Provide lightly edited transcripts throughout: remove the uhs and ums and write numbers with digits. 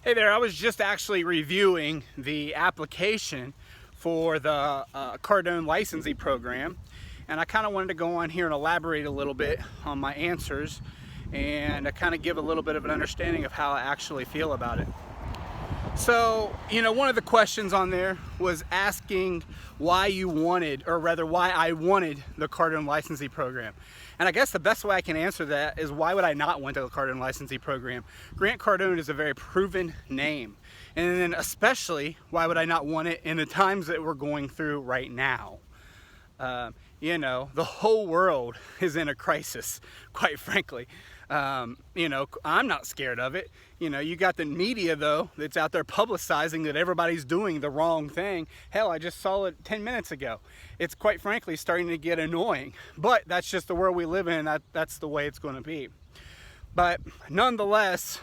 Hey there, I was just actually reviewing the application for the Cardone licensing program, and I kind of wanted to go on here and elaborate a little bit on my answers and kind of give a little bit of an understanding of how I actually feel about it. So, one of the questions on there was asking why you wanted, or rather why I wanted the Cardone licensing program. And I guess the best way I can answer that is, why would I not want the Cardone licensing program? Grant Cardone is a very proven name. And then especially, why would I not want it in the times that we're going through right now? The whole world is in a crisis, quite frankly. I'm not scared of it. You got the media, though, that's out there publicizing that everybody's doing the wrong thing. Hell, I just saw it 10 minutes ago. It's quite frankly starting to get annoying, but that's just the world we live in. That's the way it's going to be. But nonetheless,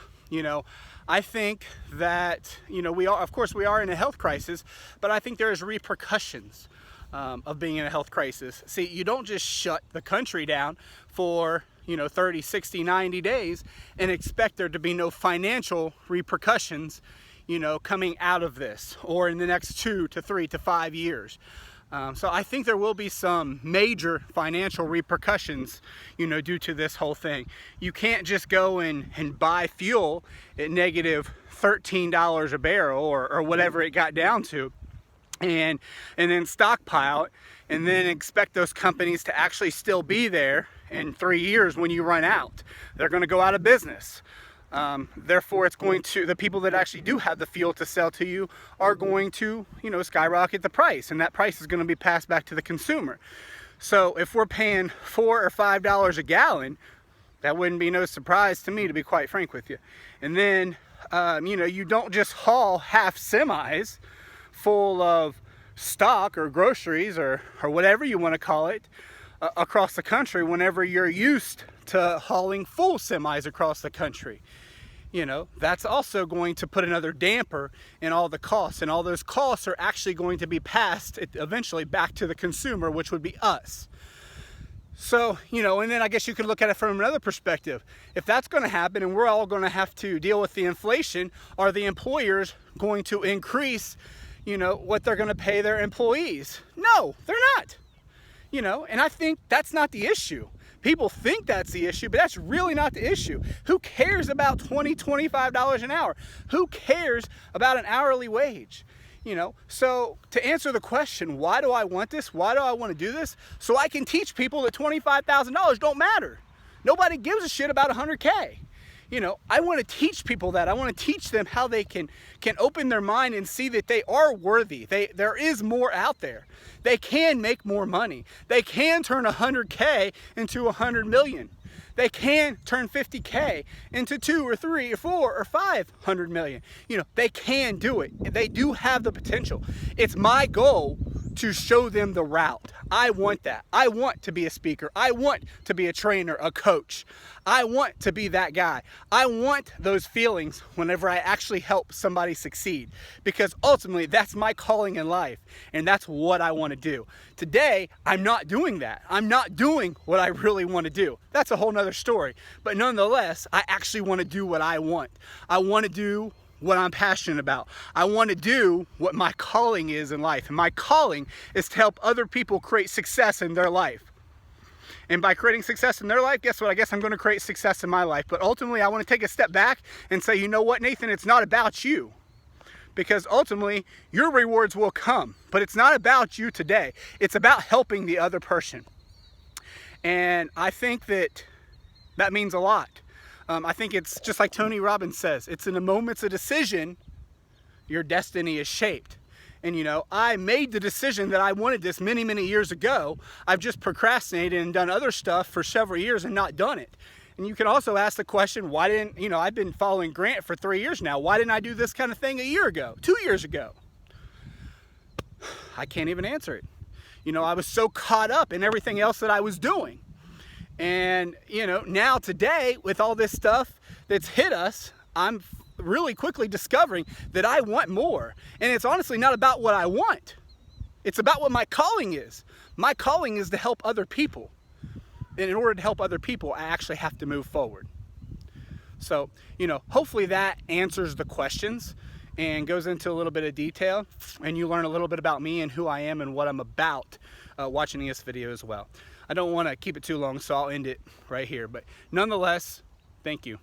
I think that, of course we are in a health crisis, but I think there's repercussions of being in a health crisis. See, you don't just shut the country down for 30, 60, 90 days and expect there to be no financial repercussions, coming out of this or in the next 2 to 3 to 5 years. So I think there will be some major financial repercussions, due to this whole thing. You can't just go and buy fuel at negative $13 a barrel or whatever it got down to, and then stockpile it, and then expect those companies to actually still be there in 3 years when you run out. They're going to go out of business. Therefore, the people that actually do have the fuel to sell to you are going to, skyrocket the price, and that price is going to be passed back to the consumer. So if we're paying $4 or $5 a gallon, that wouldn't be no surprise to me, to be quite frank with you. And then, you don't just haul half semis full of stock or groceries or whatever you want to call it across the country whenever you're used to hauling full semis across the country. That's also going to put another damper in all the costs, and all those costs are actually going to be passed eventually back to the consumer, which would be us. So, and then I guess you could look at it from another perspective. If that's going to happen and we're all going to have to deal with the inflation, are the employers going to increase what they're going to pay their employees? No, they're not. And I think that's not the issue. People think that's the issue, but that's really not the issue. Who cares about $20, $25 an hour? Who cares about an hourly wage? So to answer the question, why do I want this? Why do I want to do this? So I can teach people that $25,000 don't matter. Nobody gives a shit about 100K. I want to teach people that. I want to teach them how they can open their mind and see that they are worthy. There is more out there. They can make more money. They can turn 100K into 100 million. They can turn 50K into 2 or 3 or 4 or 500 million. They can do it. They do have the potential. It's my goal to show them the route. I want that. I want to be a speaker. I want to be a trainer, a coach. I want to be that guy. I want those feelings whenever I actually help somebody succeed, because ultimately that's my calling in life, and that's what I want to do. Today, I'm not doing that. I'm not doing what I really want to do. That's a whole nother story. But nonetheless, I actually want to do what I want. I want to do what I'm passionate about. I want to do what my calling is in life. And my calling is to help other people create success in their life. And by creating success in their life, guess what? I guess I'm going to create success in my life. But ultimately, I want to take a step back and say, you know what, Nathan, it's not about you. Because ultimately, your rewards will come. But it's not about you today. It's about helping the other person. And I think that means a lot. I think it's just like Tony Robbins says, it's in the moments of decision, your destiny is shaped. And I made the decision that I wanted this many, many years ago. I've just procrastinated and done other stuff for several years and not done it. And you can also ask the question, why didn't, I've been following Grant for 3 years now. Why didn't I do this kind of thing a year ago, 2 years ago? I can't even answer it. I was so caught up in everything else that I was doing. And, now today, with all this stuff that's hit us, I'm really quickly discovering that I want more. And it's honestly not about what I want. It's about what my calling is. My calling is to help other people. And in order to help other people, I actually have to move forward. So, you know, hopefully that answers the questions and goes into a little bit of detail, and you learn a little bit about me and who I am and what I'm about watching this video as well. I don't want to keep it too long, so I'll end it right here. But nonetheless, thank you.